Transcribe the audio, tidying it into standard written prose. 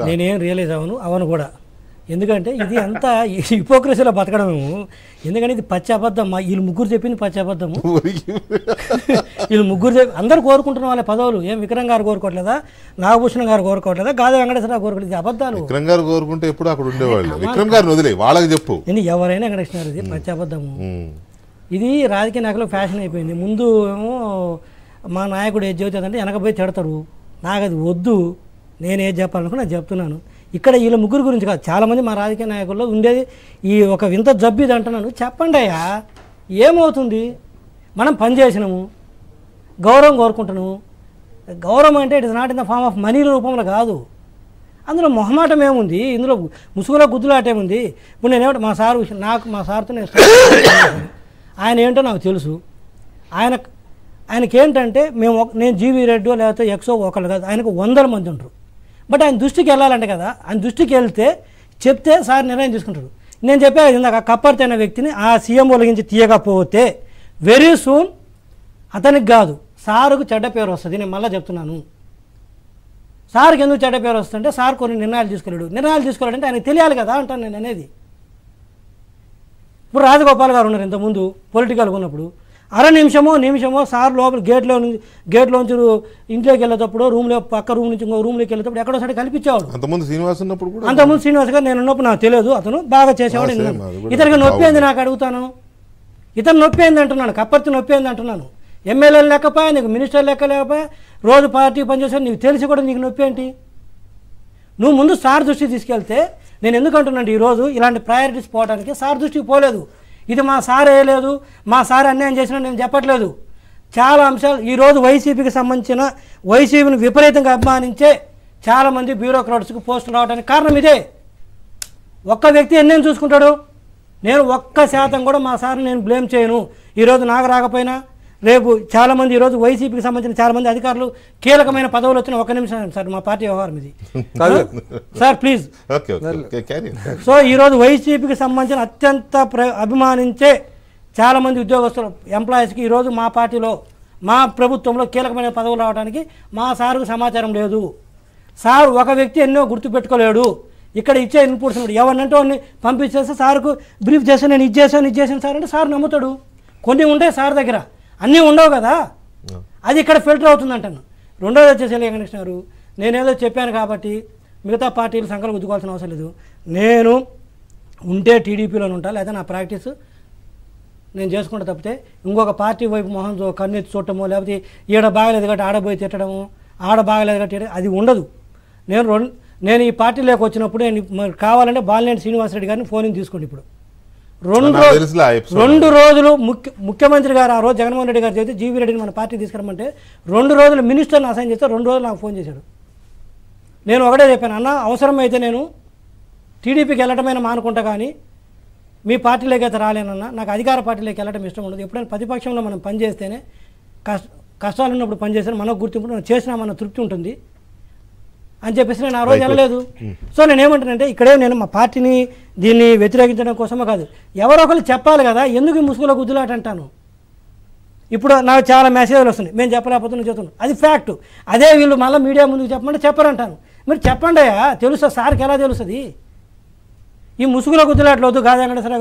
నేనేం రియలైజ్ అవను కూడా. ఎందుకంటే ఇది అంతా హిపోక్రసీలో బతకడమేమో. ఎందుకంటే ఇది పచ్చి అబద్ధం. వీళ్ళు ముగ్గురు చెప్పింది పచ్చి అబద్ధము. వీళ్ళు ముగ్గురు అందరూ కోరుకుంటున్న వాళ్ళ పదవులు. ఏం విక్రమ్ గారు కోరుకోవట్లేదా, నాగభూషణ్ గారు కోరుకోవట్లేదా, గాదా వెంకటేశ్వరరావు కోరుకోవట్లేదు. అబద్ధాలు. విక్రమ్ గారు కోరుకుంటే ఎప్పుడు అక్కడ ఉండేవాళ్ళు. విక్రమ్ గారిని వదిలే వాళ్ళకి చెప్పు. ఎవరైనా వెంకటేశ్వర ఇది పచ్చి అబద్ధము. ఇది రాజకీయ నాయకులు ఫ్యాషన్ అయిపోయింది. ముందు ఏమో మా నాయకుడు ఏది చెబుతుందంటే వెనకపోయి తిడతారు. నాకు అది వద్దు, నేను ఏది చెప్పాలనుకుని నేను చెప్తున్నాను. ఇక్కడ వీళ్ళ ముగ్గురు గురించి కాదు, చాలామంది మా రాజకీయ నాయకుల్లో ఉండేది ఈ ఒక వింత జబ్బు ఇది అంటున్నాను. చెప్పండి అయ్యా, ఏమవుతుంది? మనం పని చేసినాము, గౌరవం కోరుకుంటున్నాము. గౌరవం అంటే it is not in the form of money రూపంలో కాదు. అందులో మొహమాటం ఏముంది, ఇందులో ముసుగులో గుద్దులాటేముంది. ఇప్పుడు నేనేమిటి మా సార్తో నేను ఆయన ఏంటో నాకు తెలుసు. ఆయనకేంటంటే నేను జీవీ రెడ్డో లేకపోతే ఎక్సో ఒకళ్ళు కాదు, ఆయనకు 100 మంది ఉంటారు. బట్ ఆయన దృష్టికి వెళ్ళాలంటే కదా, ఆయన దృష్టికి వెళ్తే చెప్తే సార్ నిర్ణయం తీసుకుంటారు. నేను చెప్పాను ఇందాక కప్పర్తి అనే వ్యక్తిని ఆ సీఎం ఒలిగించి తీయకపోతే వెరీ సూన్ అతనికి కాదు సారుకు చెడ్డ పేరు వస్తుంది. నేను మళ్ళీ చెప్తున్నాను, సార్కి ఎందుకు చెడ్డ పేరు వస్తుందంటే సార్ కొన్ని నిర్ణయాలు తీసుకోలేడంటే ఆయనకు తెలియాలి కదా అంటాను నేను అనేది. ఇప్పుడు రాజగోపాల్ గారు ఉన్నారు ఇంతకుముందు పొలిటికల్గా ఉన్నప్పుడు, నిమిషమో సార్ లోపల గేట్లోంచి ఇంట్లోకి వెళ్ళేటప్పుడు పక్క రూమ్ నుంచి ఇంకో రూమ్లోకి వెళ్ళేటప్పుడు ఎక్కడో సైడ్ కల్పించేవాడు. అంతకుముందు శ్రీనివాస్ గారు నేను ఉన్నప్పుడు నాకు తెలియదు, అతను బాగా చేసేవాడు. ఇతనికి నొప్పి ఏంది నాకు అడుగుతాను, ఇతను నొప్పి ఏంది అంటున్నాను, కప్పర్తి నొప్పి ఏంది అంటున్నాను. ఎమ్మెల్యేలు లేకపోయా, నీకు మినిస్టర్ లెక్క లేకపోయా, రోజు పార్టీ పనిచేసావు, నీకు తెలిసి కూడా నీకు నొప్పి ఏంటి? నువ్వు ముందు సార్ దృష్టికి తీసుకెళ్తే నేను ఎందుకు అంటున్నాను ఈరోజు ఇలాంటి ప్రయారిటీస్ పోవడానికి సార్ దృష్టికి పోలేదు. ఇది మా సార్ వేయలేదు, మా సార్ అన్యాయం చేసినా నేను చెప్పట్లేదు. చాలా అంశాలు ఈరోజు వైసీపీకి సంబంధించిన వైసీపీని విపరీతంగా అభిమానించే చాలామంది బ్యూరోక్రాట్స్కి పోస్టులు రావడానికి కారణం ఇదే. ఒక్క వ్యక్తి ఎన్నేం చూసుకుంటాడు? నేను 1% కూడా మా సార్ని నేను బ్లేమ్ చేయను. ఈరోజు నాకు రాకపోయినా రేపు చాలామంది ఈరోజు వైసీపీకి సంబంధించిన చాలామంది అధికారులు కీలకమైన పదవులు వచ్చిన 1 నిమిషం సార్, మా పార్టీ వ్యవహారం ఇది సార్ ప్లీజ్. సో ఈరోజు వైసీపీకి సంబంధించిన అత్యంత అభిమానించే చాలామంది ఉద్యోగస్తులు ఎంప్లాయీస్కి ఈరోజు మా పార్టీలో మా ప్రభుత్వంలో కీలకమైన పదవులు రావడానికి మా సార్కు సమాచారం లేదు. సార్ ఒక వ్యక్తి ఎన్నో గుర్తుపెట్టుకోలేడు. ఇక్కడ ఇచ్చే ఇన్పుట్స్ ఎవరినంటే వాడిని పంపించేస్తే సార్కు బ్రీఫ్ చేస్తే నేను ఇది చేశాను సార్ అంటే సార్ నమ్ముతాడు. కొన్ని ఉంటాయి సార్ దగ్గర, అన్నీ ఉండవు కదా, అది ఇక్కడ ఫిల్టర్ అవుతుంది అంటాను. రెండోది వచ్చేసి వెంకటేశ్వర గారు, నేనేదో చెప్పాను కాబట్టి మిగతా పార్టీలు సంకలం గుద్దుకోవాల్సిన అవసరం లేదు. నేను ఉంటే టీడీపీలోనే ఉంటా, లేదా నా ప్రాక్టీస్ నేను చేసుకుంటా తప్పితే ఇంకొక పార్టీ వైపు మొహం కన్నెత్తి చూడటమో, లేకపోతే ఈడ బాగలేదు కాబట్టి ఆడబోయి తిట్టడము, ఆడ బాగలేదు కాబట్టి అది ఉండదు. నేను ఈ పార్టీలోకి వచ్చినప్పుడు నేను కావాలంటే బాలినేని శ్రీనివాసరెడ్డి గారిని ఫోన్ తీసుకోండి. ఇప్పుడు 2 రోజులు ముఖ్యమంత్రి గారు ఆ రోజు జగన్మోహన్ రెడ్డి గారు చెబితే జీవీ రెడ్డిని మన పార్టీ తీసుకురమ్మంటే 2 రోజులు మినిస్టర్ని అసైన్ చేస్తే 2 రోజులు నాకు ఫోన్ చేశాడు. నేను ఒకటే చెప్పాను, అన్న అవసరమైతే నేను టీడీపీకి వెళ్ళటమైనా మానుకుంటా, కానీ మీ పార్టీలోకి అయితే రాలేనన్నా. నాకు అధికార పార్టీలోకి వెళ్ళటం ఇష్టం ఉండదు. ఎప్పుడైనా ప్రతిపక్షంలో మనం పనిచేస్తేనే కష్టాలు ఉన్నప్పుడు పనిచేస్తే మనకు గుర్తింపు చేసినామన్న తృప్తి ఉంటుంది అని చెప్పేసి నేను ఆ రోజు వెళ్ళలేదు. సో నేనేమంటానంటే ఇక్కడే నేను మా పార్టీని దీన్ని వ్యతిరేకించడం కోసమే కాదు, ఎవరో ఒకరు చెప్పాలి కదా, ఎందుకు ఈ ముసుగులో గుద్దులాట అంటాను. ఇప్పుడు నాకు చాలా మెసేజ్లు వస్తున్నాయి, మేము చెప్పలేకపోతే నువ్వు చెప్తున్నాను, అది ఫ్యాక్ట్. అదే వీళ్ళు మళ్ళీ మీడియా ముందుకు చెప్పమంటే చెప్పరంటాను. మీరు చెప్పండి అయ్యా, తెలుసా సార్కి ఎలా తెలుస్తుంది? ఈ ముసుగులో గుద్దులాట్లు వద్దు. గాదా వెంకటేశ్వర